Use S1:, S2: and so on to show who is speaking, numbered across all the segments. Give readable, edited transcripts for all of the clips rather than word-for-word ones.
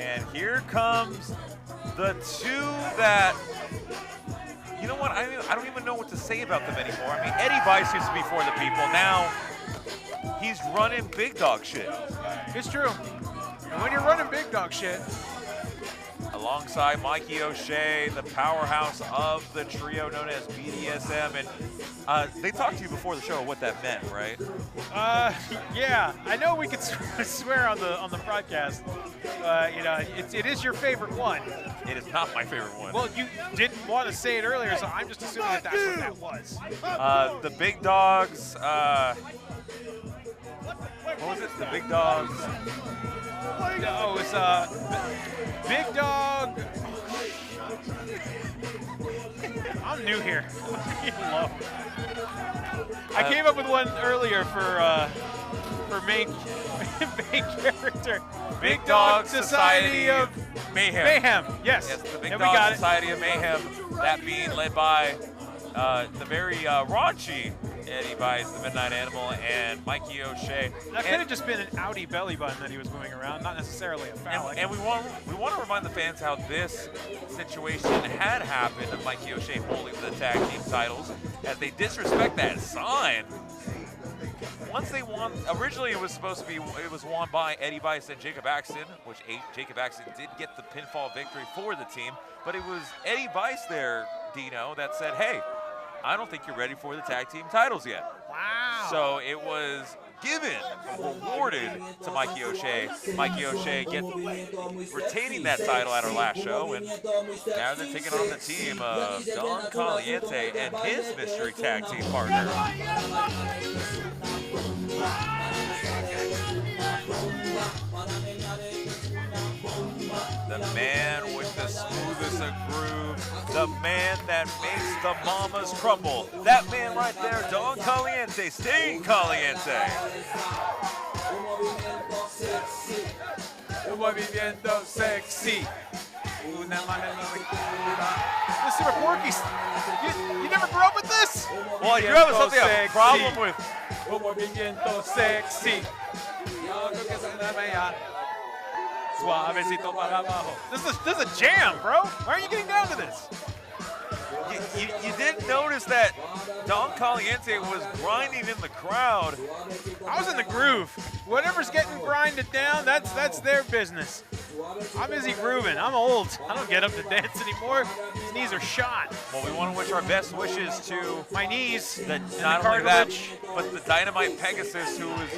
S1: And here comes the two that, you know what, I don't even know what to say about them anymore. I mean, Eddie Vice used to be for the people. Now he's running big dog shit.
S2: It's true. And when you're running big dog shit,
S1: alongside Mikey O'Shea, the powerhouse of the trio known as BDSM. And they talked to you before the show what that meant, right?
S2: Yeah. I know we could swear on the broadcast. You know, it is your favorite one.
S1: It is not my favorite one.
S2: Well, you didn't want to say it earlier, so I'm just assuming that that's what that was.
S1: The big dogs. What was it? The big dogs.
S2: Oh, it's Big Dog. I'm new here. I came up with one earlier for main character.
S1: Big Dog Society of Mayhem.
S2: Mayhem. Yes.
S1: Yes, the Big Dog Society of Mayhem. That being led by the very raunchy Eddie Vice, the Midnight Animal, and Mikey O'Shea.
S2: That could have just been an Audi belly button that he was moving around, not necessarily a phallic.
S1: And we want to remind the fans how this situation had happened of Mikey O'Shea holding the tag team titles, as they disrespect that sign. Once they won, originally it was won by Eddie Vice and Jacob Axton, which Jacob Axton did get the pinfall victory for the team, but it was Eddie Vice there, Dino, that said, hey, I don't think you're ready for the tag team titles yet.
S2: Wow.
S1: So it was given, rewarded to Mikey O'Shea. Mikey O'Shea retaining that title at our last show, and now they're taking on the team of Don Caliente and his mystery tag team partner. The man with the smoothest of grooves, the man that makes the mamas crumble. That man right there, Don Caliente, Sting Caliente.
S2: Un movimiento sexy. This Super Porky's. You never grew up with this?
S1: Well, I do have something a problem with.
S2: Un movimiento sexy. Suavecito para abajo. This is a jam, bro. Why aren't you getting down to this?
S1: You didn't notice that Don Caliente was grinding in the crowd.
S2: I was in the groove. Whatever's getting grinded down, that's their business. I'm busy grooving. I'm old. I don't get up to dance anymore. These knees are shot.
S1: Well, we want to wish our best wishes to
S2: my knees.
S1: Not only that, but the Dynamite Pegasus, who was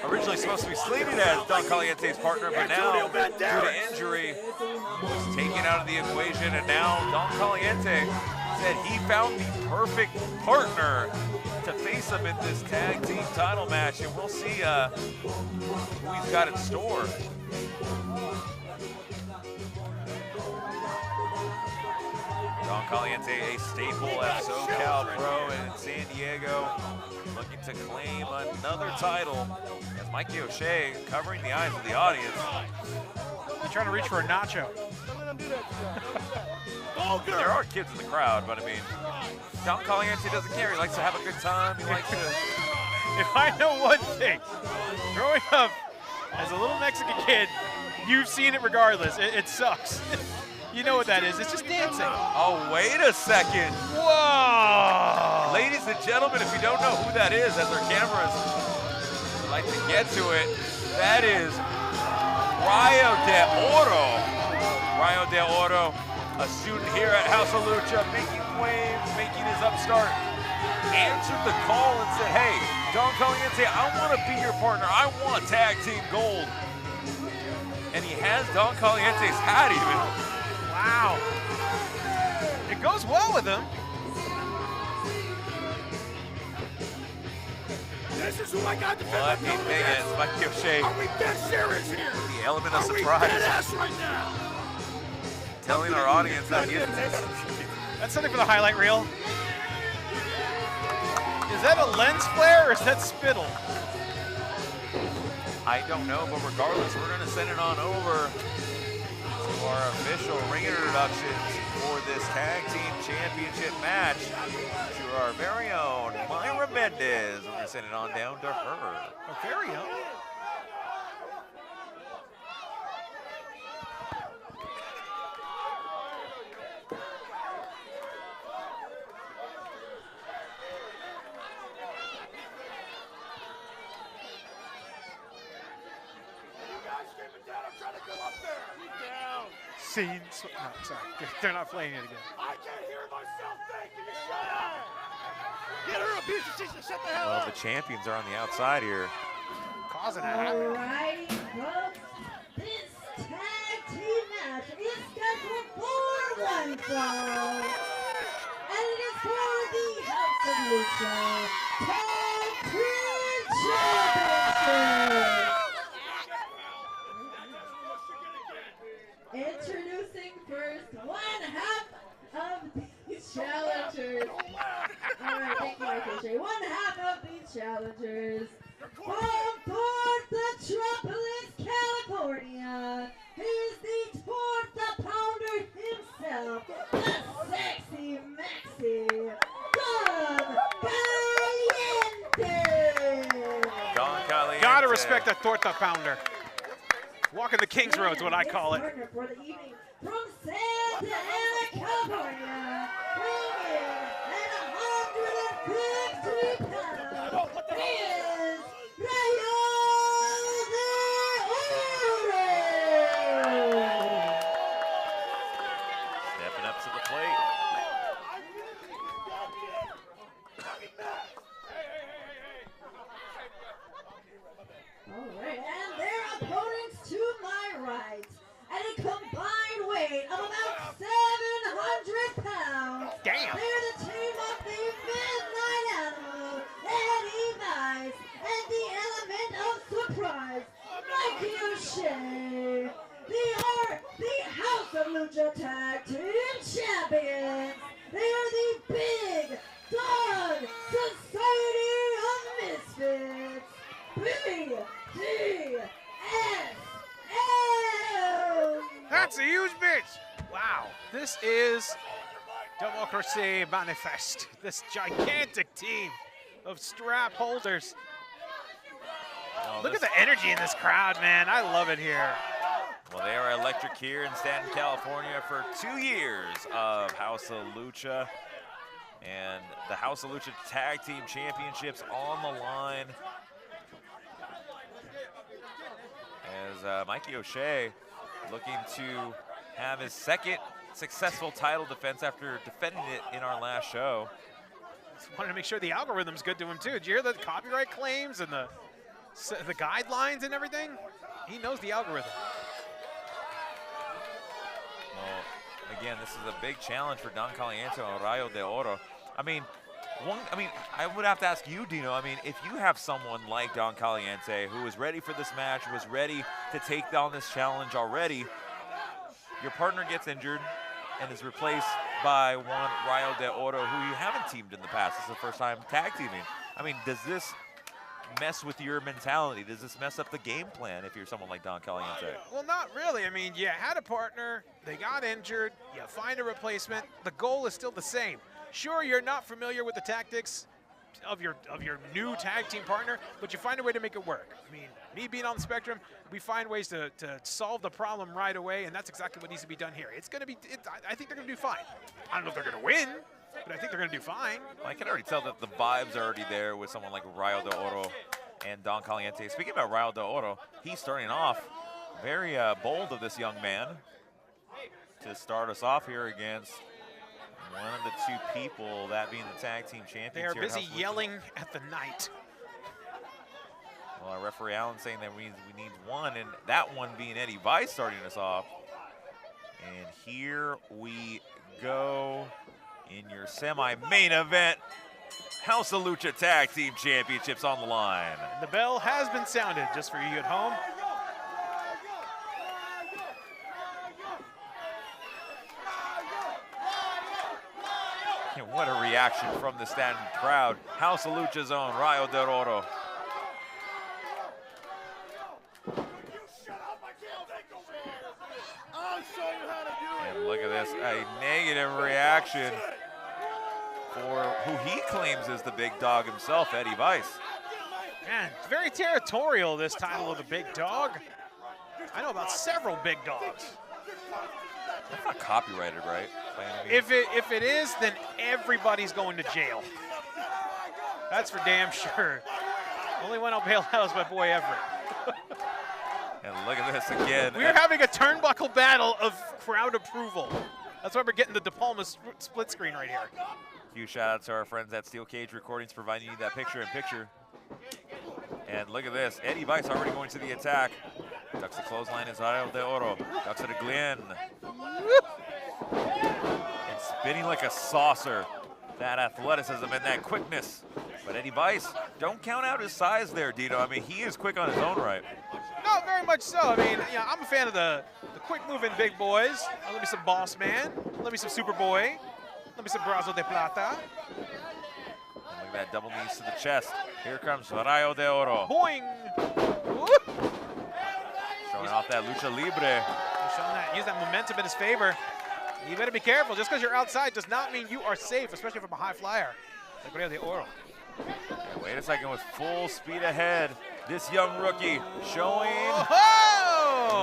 S1: originally supposed to be slated as Don Caliente's partner, but now, due to injury, was taken out of the equation, and now Don Caliente said he found the perfect partner to face him in this tag team title match, and we'll see who he's got in store. Don Caliente, a staple at SoCal Pro and in San Diego, looking to claim another title as Mikey O'Shea covering the eyes of the audience.
S2: They're trying to reach for a nacho.
S1: There are kids in the crowd, but I mean, Don Caliente doesn't care. He likes to have a good time. He likes to.
S2: If I know one thing, growing up as a little Mexican kid, you've seen it regardless. It sucks. You know what that is. It's just dancing.
S1: Oh, wait a second.
S2: Whoa!
S1: Ladies and gentlemen, if you don't know who that is, as our cameras like to get to it, that is Rayo de Oro. Rayo de Oro, a student here at House of Lucha, making waves, making his upstart, answered the call and said, hey, Don Caliente, I want to be your partner. I want tag team gold. And he has Don Caliente's hat even.
S2: Wow. It goes well with him.
S3: This is who I got to
S1: Well, that ain't big as Mikey O'Shea.
S3: Are we dead serious here?
S1: The element of
S3: Are we
S1: surprise.
S3: dead ass right now?
S1: Telling our audience that he is.
S2: That's something for the highlight reel. Is that a lens flare or is that spittle?
S1: I don't know, but regardless, we're going to send it on over to our official ring introductions for this tag team championship match to our very own Myra Mendez. We're going to send it on down to her.
S2: Our very own? scenes. No, sorry. They're not playing it again.
S3: I can't hear myself think. Can you shut up? Get her a piece of shit to shut the hell
S1: Well,
S3: up.
S1: the champions are on the outside here.
S2: Causing a
S4: All
S2: havoc.
S4: right, folks. This tag team match is scheduled for one fall. And it is for the House of Lucha Tag Team Championship. Introducing first one half of these challengers. All right, thank you, Ricochet. One half of these challengers from Fort Metropolis, California. He's the torta pounder himself, the sexy Maxi, Don Caliente.
S1: Don Caliente.
S2: Gotta respect a torta pounder. Walking the King's Road's what I call it.
S4: Partner for the evening from Santa Ana, California, weighing in at 150 pounds. He is Rayo de
S1: Stepping up to the plate.
S4: All right, and their opponents to my right, at a combined weight of about 700 pounds.
S2: Damn.
S4: They're the team of the Midnight Animal, Eddie Vice, and the element of surprise, Mikey O'Shea. They are the House of Lucha Tag Team Champions. They are the Big Dog Society of Misfits. BDSM.
S2: That's a huge bitch. Wow. This is Democracy Manifest. This gigantic team of strap holders.
S1: Oh,
S2: Look at
S1: this-
S2: the energy in this crowd, man. I love it here.
S1: Well, they are electric here in Stanton, California for 2 years of House of Lucha. And the House of Lucha Tag Team Championships on the line. As Mikey O'Shea looking to have his second successful title defense after defending it in our last show.
S2: Just wanted to make sure the algorithm's good to him, too. Did you hear the copyright claims and the guidelines and everything? He knows the algorithm.
S1: Well, again, this is a big challenge for Don Caliente and Rayo de Oro. I would have to ask you, Dino. I mean, if you have someone like Don Caliente who is ready for this match, was ready to take on this challenge already, your partner gets injured and is replaced by one Rayo de Oro who you haven't teamed in the past. This is the first time tag teaming. I mean, does this mess with your mentality? Does this mess up the game plan if you're someone like Don Caliente?
S2: Well, not really. I mean, you had a partner, they got injured, you find a replacement. The goal is still the same. Sure, you're not familiar with the tactics of your new tag team partner, but you find a way to make it work. I mean, me being on the spectrum, we find ways to solve the problem right away, and that's exactly what needs to be done here. It's going to be, I think they're going to do fine. I don't know if they're going to win, but I think they're going to do fine.
S1: Well, I can already tell that the vibes are already there with someone like Rayo de Oro and Don Caliente. Speaking about Rayo de Oro, he's starting off very bold of this young man to start us off here against one of the two people, that being the tag team champions.
S2: They are
S1: here at
S2: busy
S1: House of Lucha.
S2: yelling at the night.
S1: Well, our referee Allen saying that we need one, and that one being Eddie Vice starting us off. And here we go in your semi-main event. House of Lucha Tag Team Championships on the line.
S2: The bell has been sounded, just for you at home.
S1: And what a reaction from the Stanton crowd. House of Lucha's own Rayo de Oro.
S3: I'll show you how to do it.
S1: And look at this, a negative reaction for who he claims is the big dog himself, Eddie Vice.
S2: Man, it's very territorial, this title of the big dog. I know about several big dogs.
S1: That's not copyrighted, right? By any means?
S2: If it is, then everybody's going to jail. That's for damn sure. Only one I'll bail out is my boy Everett.
S1: And look at this again.
S2: We're having a turnbuckle battle of crowd approval. That's why we're getting the De Palma split screen right here.
S1: Huge shout out to our friends at Steel Cage Recordings providing you that picture-in-picture. And look at this. Eddie Vice already going to the attack. Ducks the clothesline is Rayo de Oro. Ducks it again. And spinning like a saucer. That athleticism and that quickness. But Eddie Vice, don't count out his size there, Dino. I mean, he is quick on his own right.
S2: No, very much so. I mean, I'm a fan of the quick-moving big boys. Let me some Boss Man. Let me some Superboy. Let me some Brazo de Plata.
S1: And look at that double knees to the chest. Here comes Rayo de Oro.
S2: Boing! Whoop.
S1: Showing off that lucha libre.
S2: He's showing that. Use that momentum in his favor. You better be careful. Just because you're outside does not mean you are safe, especially from a high flyer. Like Rayo de Oro.
S1: And wait a second, with full speed ahead, this young rookie showing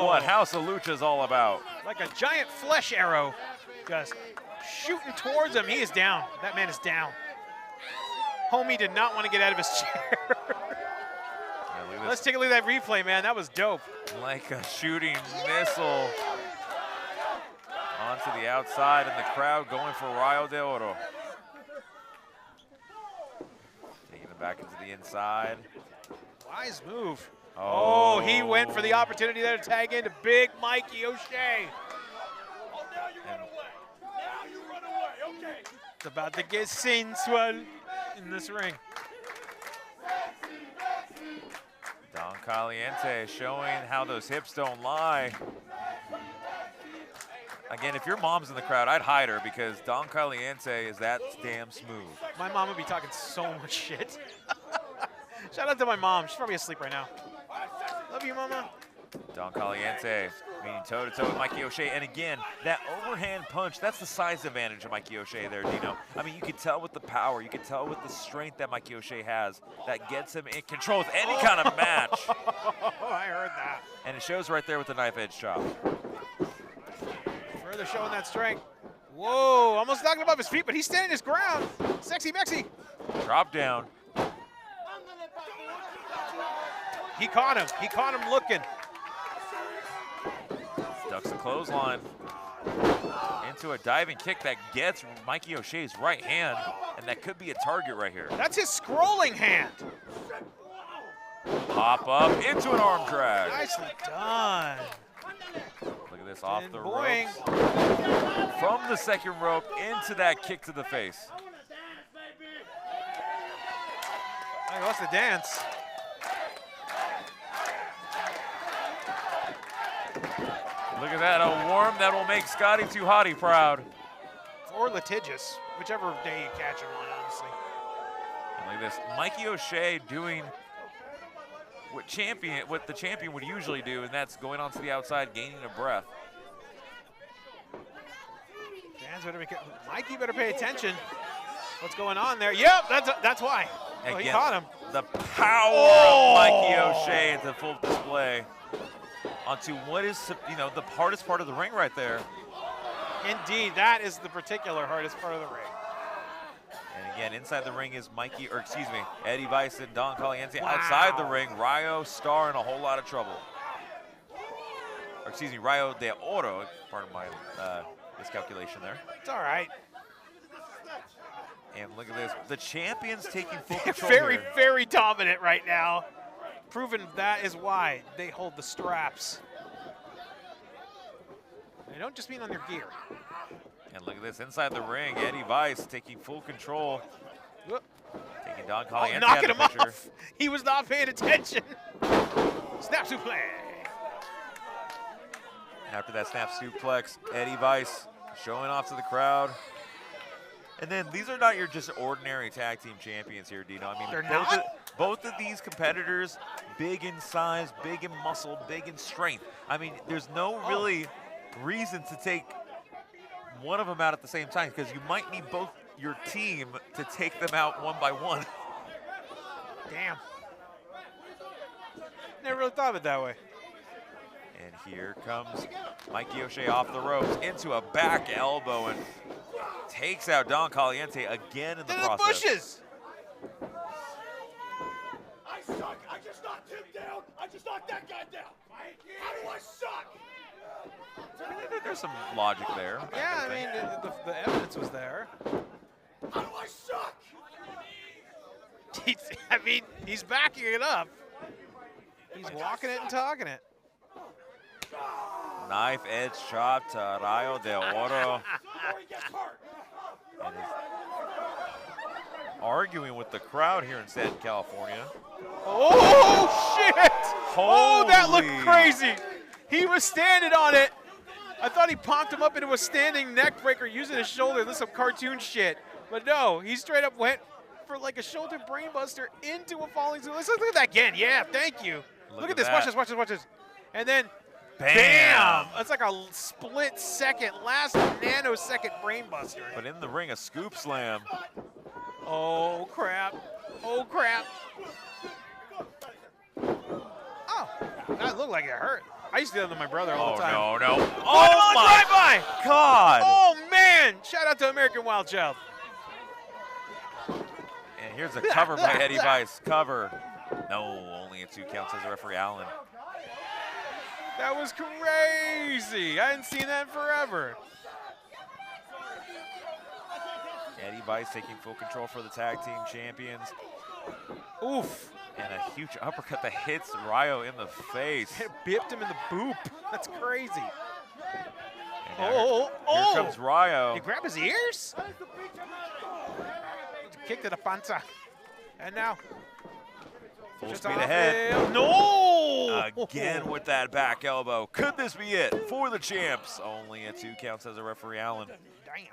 S1: what House of Lucha is all about.
S2: Like a giant flesh arrow, just shooting towards him. He is down. That man is down. Homie did not want to get out of his chair.
S1: Yeah,
S2: Let's take a look at that replay, man. That was dope.
S1: Like a shooting missile onto the outside, and the crowd going for Rayo de Oro. Taking it back into the inside.
S2: Wise move. Oh, he went for the opportunity there to tag into big Mikey O'Shea.
S3: Oh, now you run away. Now you run away. Okay.
S2: It's about to get sensual in this ring.
S1: Don Caliente showing how those hips don't lie. Again, if your mom's in the crowd, I'd hide her because Don Caliente is that damn smooth.
S2: My mom would be talking so much shit. Shout out to my mom. She's probably asleep right now. Love you, mama.
S1: Don Caliente meeting toe-to-toe with Mikey O'Shea. And again, that overhand punch, that's the size advantage of Mikey O'Shea there, Dino. I mean, you can tell with the power, you can tell with the strength that Mikey O'Shea has that gets him in control with any kind of match.
S2: I heard that.
S1: And it shows right there with the knife edge chop.
S2: Further showing that strength. Whoa, almost knocking him off his feet, but he's standing his ground. Sexy Mexi.
S1: Drop down.
S2: He caught him. He caught him looking.
S1: Ducks the clothesline into a diving kick that gets Mikey O'Shea's right hand, and that could be a target right here.
S2: That's his scrolling hand.
S1: Pop up into an arm drag.
S2: Nicely done.
S1: Look at this off
S2: And
S1: the
S2: boing.
S1: ropes. From the second rope into that kick to the face.
S2: He wants to dance.
S1: Look at that, a worm that will make Scotty Too Hotty proud.
S2: Or litigious, whichever day you catch him on, honestly.
S1: And look at this, Mikey O'Shea doing what the champion would usually do, and that's going onto the outside, gaining a breath.
S2: Fans better Mikey better pay attention. What's going on there? Yep, that's why. Oh, he caught him.
S1: The power of Mikey O'Shea into full display onto what is, the hardest part of the ring right there.
S2: Indeed, that is the particular hardest part of the ring.
S1: And again, inside the ring is Eddie Vice and Don Caliente. Wow. Outside the ring, Rayo, Star in a whole lot of trouble. Rayo de Oro, part of my miscalculation there.
S2: It's all right.
S1: And look at this, the champion's taking full control
S2: Very,
S1: here.
S2: very dominant right now. Proven that is why they hold the straps. They don't just mean on their gear.
S1: And look at this, inside the ring, Eddie Vice taking full control.
S2: Whoop.
S1: Taking Don Caliente
S2: knocking
S1: out of
S2: him
S1: the picture.
S2: off. He was not paying attention. Snap suplex.
S1: After that snap suplex, Eddie Vice showing off to the crowd. And then these are not your just ordinary tag team champions here, Dino. I mean,
S2: They're not?
S1: Both of these competitors, big in size, big in muscle, big in strength. I mean, there's no really reason to take one of them out at the same time because you might need both your team to take them out one by one.
S2: Damn. Never really thought of it that way.
S1: And here comes Mikey O'Shea off the ropes into a back elbow and takes out Don Caliente again in the process.
S2: The bushes.
S3: I suck. I just knocked him down. I just knocked that guy down. How do I suck?
S1: There's some logic there.
S2: Yeah, I mean, the evidence was there.
S3: How do I suck?
S2: I mean, he's backing it up. He's walking it and talking it.
S1: Knife edge chop to Rayo de Oro.
S3: Before he gets hurt.
S1: And is arguing with the crowd here in San California.
S2: Oh, shit! Oh, that looked
S1: Holy.
S2: crazy. He was standing on it. I thought he popped him up into a standing neck breaker using his shoulder. This is some cartoon shit. But no, he straight up went for like a shoulder brainbuster into a falling Zulu. Let's look at that again. Yeah, thank you. Look at this.
S1: that.
S2: Watch this, watch this, watch this. And then,
S1: Bam!
S2: bam! That's like a split second, last nanosecond brainbuster.
S1: But in the ring, a scoop slam.
S2: Oh, crap. Oh, crap. Oh, that looked like it hurt. I used to do that with my brother all
S1: Oh,
S2: the time.
S1: no, no.
S2: Oh,
S1: Oh, my
S2: drive-by!
S1: God.
S2: Oh, man! Shout out to American Wild Child.
S1: And here's a cover by Eddie Vice. Cover. No, only a 2 count, says the referee Allen.
S2: That was crazy. I hadn't seen that in forever.
S1: Eddie Vice taking full control for the tag team champions.
S2: Oof.
S1: And a huge uppercut that hits Rayo in the face.
S2: It bipped him in the boop. That's crazy.
S1: And now here comes Rayo.
S2: He grabbed his ears? Kick to the panza. And now.
S1: Full
S2: just
S1: speed
S2: off
S1: ahead.
S2: him. No!
S1: Again with that back elbow. Could this be it for the champs? Only a 2 count, says the referee Allen.
S2: Damn.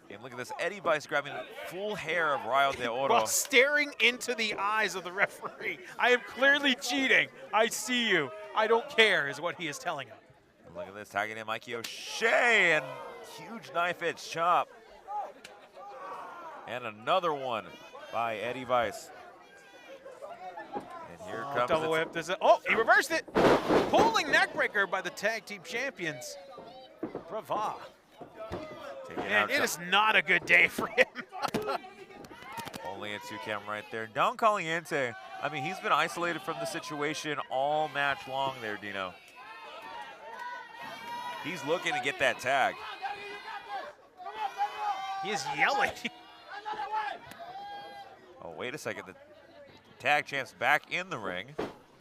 S1: And look at this, Eddie Vice grabbing full hair of Rayo de Oro.
S2: While staring into the eyes of the referee. I am clearly cheating. I see you. I don't care, is what he is telling him.
S1: And look at this, tagging in Mikey O'Shea, and huge knife edge chop. And another one by Eddie Vice. And here comes
S2: Double whip. Oh, he reversed it. Pulling neckbreaker by the tag team champions. Brava. And it is not a good day for him.
S1: Only a 2 count right there. Don Caliente, I mean, he's been isolated from the situation all match long there, Dino. He's looking to get that tag.
S2: He is yelling.
S1: Oh, wait a second. The tag champ's back in the ring.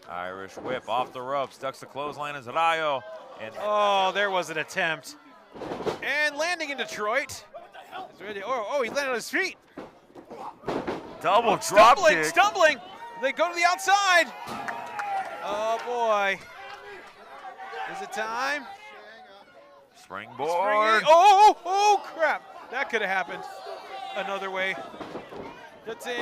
S1: Irish whip off the ropes. Ducks the clothesline as Rayo. And
S2: Oh, there was an attempt. And landing in Detroit. Oh, he landed on his feet.
S1: double drop kick.
S2: Stumbling. They go to the outside. Oh, boy. Is it time?
S1: Springboard.
S2: Oh, crap. That could have happened another way. That's it.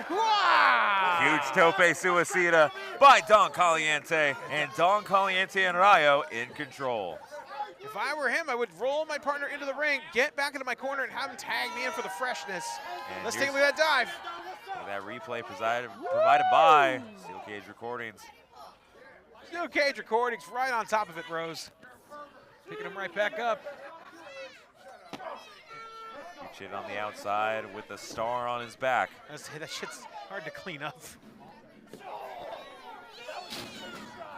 S1: Huge tope suicida by Don Caliente. And Don Caliente and Rayo in control.
S2: If I were him, I would roll my partner into the ring, get back into my corner, and have him tag me in for the freshness.
S1: And
S2: Let's take a look at that dive.
S1: Look at that replay provided by Steel Cage Recordings.
S2: Steel Cage Recordings right on top of it, Rose. Picking him right back up.
S1: Shit on the outside with the star on his back.
S2: That shit's hard to clean up.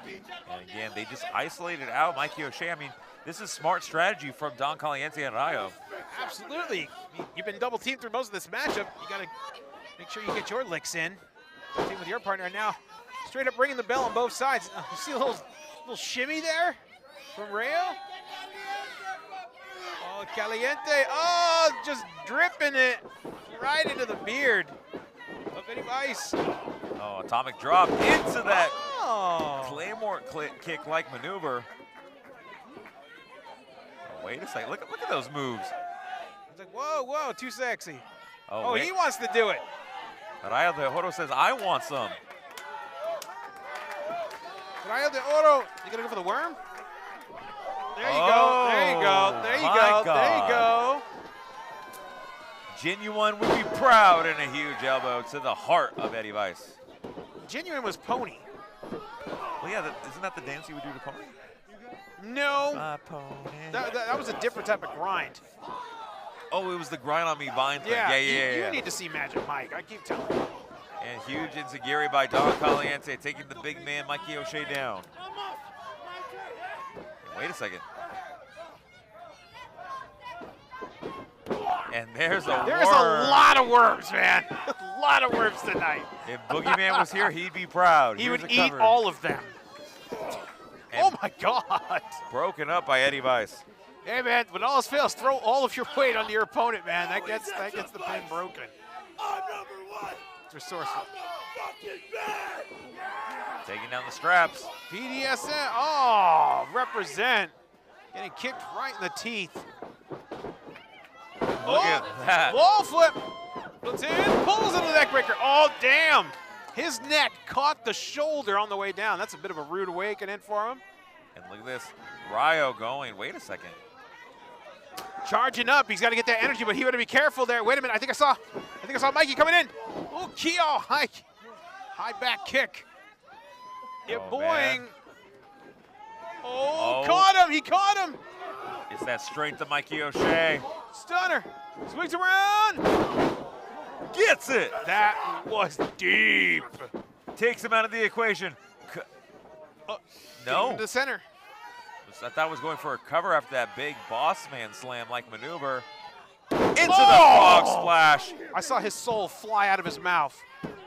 S1: And again, they just isolated out Mikey O'Shea. I mean, this is smart strategy from Don Caliente and Rayo.
S2: Absolutely. You've been double teamed through most of this matchup. You got to make sure you get your licks in. Team with your partner. And now straight up ringing the bell on both sides. You see a little shimmy there from Rayo? Oh, Caliente. Oh, just dripping it right into the beard of Eddie Vice.
S1: Oh, atomic drop into that
S2: Oh.
S1: Claymore kick-like maneuver. Oh, wait a second. Look at those moves.
S2: It's like, whoa, too sexy.
S1: Oh,
S2: Oh,
S1: wait.
S2: he wants to do it.
S1: Rayo de Oro says, I want some.
S2: Rayo de Oro. You gonna go for the worm? There you
S1: Oh,
S2: go. There you go. There you
S1: my
S2: go.
S1: God.
S2: There you go.
S1: Genuine would be proud, and a huge elbow to the heart of Eddie Vice.
S2: Genuine was Pony.
S1: Well, yeah, isn't that the dance you would do to Pony?
S2: No.
S1: My pony.
S2: That was a different type of grind.
S1: Oh, it was the grind on me vine thing.
S2: Yeah,
S1: Yeah.
S2: You need to see Magic Mike. I keep telling you.
S1: And huge enziguri by Don Caliente, taking the big man Mikey O'Shea down. Wait a second. And there's a
S2: lot of worms, man. A lot of worms tonight.
S1: If Boogeyman was here, he'd be proud.
S2: He
S1: Here's
S2: would
S1: a
S2: eat
S1: cover.
S2: all of them.
S1: And
S2: oh my God.
S1: Broken up by Eddie Weiss.
S2: Hey man, when all else fails, throw all of your weight onto your opponent, man. That gets the pin broken.
S3: I'm number 1.
S2: It's resourceful.
S3: I'm the fucking man.
S1: Taking down the straps.
S2: BDSM, oh, represent. Getting kicked right in the teeth.
S1: Look at that.
S2: Wall flip. Puts in, pulls into the neck breaker. Oh, damn. His neck caught the shoulder on the way down. That's a bit of a rude awakening for him.
S1: And look at this. Rayo going. Wait a second.
S2: Charging up. He's got to get that energy, but he better be careful there. Wait a minute. I think I saw Mikey coming in. Oh, Keo. High back kick. Yeah,
S1: Oh,
S2: boing.
S1: man.
S2: Oh, caught him. He caught him.
S1: It's that strength of Mikey O'Shea.
S2: Stunner. Swings around.
S1: Gets it.
S2: That was deep.
S1: Takes him out of the equation. No.
S2: To the center.
S1: I thought I was going for a cover after that big boss man slam-like maneuver. Into the
S2: Oh!
S1: frog splash.
S2: I saw his soul fly out of his mouth.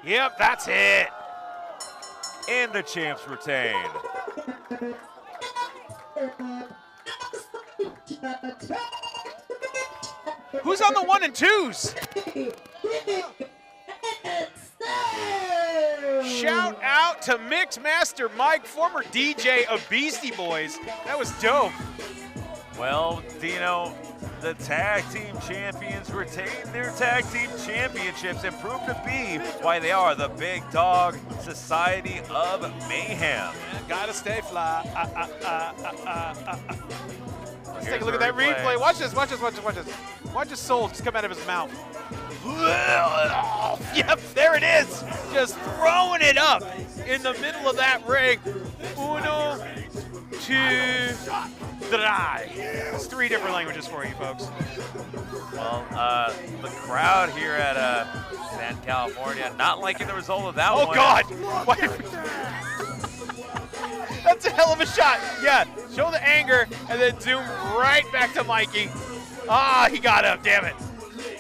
S2: Yep, that's it.
S1: And the champs retain.
S2: Who's on the 1 and 2s? Shout out to Mixmaster Mike, former DJ of Beastie Boys. That was dope.
S1: Well, Dino, the tag team champions retain their tag team championships and prove to be why they are the Big Dog Society of Mayhem.
S2: Gotta stay fly. Let's take a look at
S1: the
S2: that replay. Watch this, watch this, watch this, watch this. Watch his soul just come out of his mouth. Yep, there it is. Just throwing it up in the middle of that ring. Uno, two, three. It's 3 different languages for you folks.
S1: Well, the crowd here at San California not liking the result of that one.
S2: Oh God! That's a hell of a shot. Yeah, show the anger and then zoom right back to Mikey. Ah, he got him, damn it.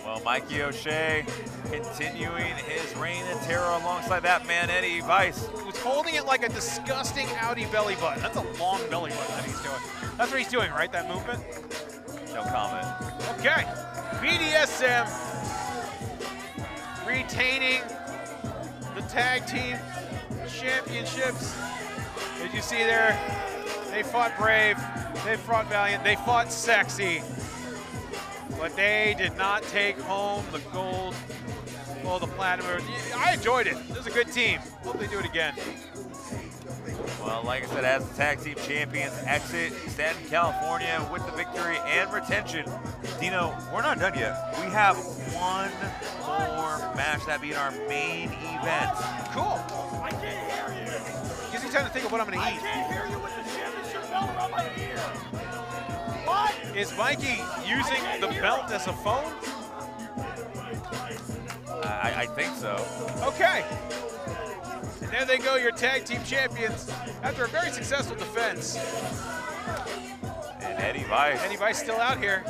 S1: Well, Mikey O'Shea continuing his reign of terror alongside that man, Eddie Weiss.
S2: He was holding it like a disgusting Audi belly button. That's a long belly button that he's doing. That's what he's doing, right, that movement?
S1: No comment.
S2: Okay, BDSM retaining the tag team championships. As you see there, they fought brave, they fought valiant, they fought sexy, but they did not take home the gold or the platinum. I enjoyed it. This is a good team. Hope they do it again.
S1: Well, like I said, as the tag team champions exit Stanton, California with the victory and retention. Dino, we're not done yet. We have one more match, that being our main event.
S2: Cool.
S3: I can't hear you.
S2: Gives me time to think of what I'm going to
S3: I
S2: eat.
S3: can't hear you with the championship belt around my ear. What?
S2: Is Mikey using the belt as a phone?
S1: I think so.
S2: Okay. And there they go, your tag team champions, after a very successful defense.
S1: And Eddie Weiss.
S2: Eddie Weiss still out here.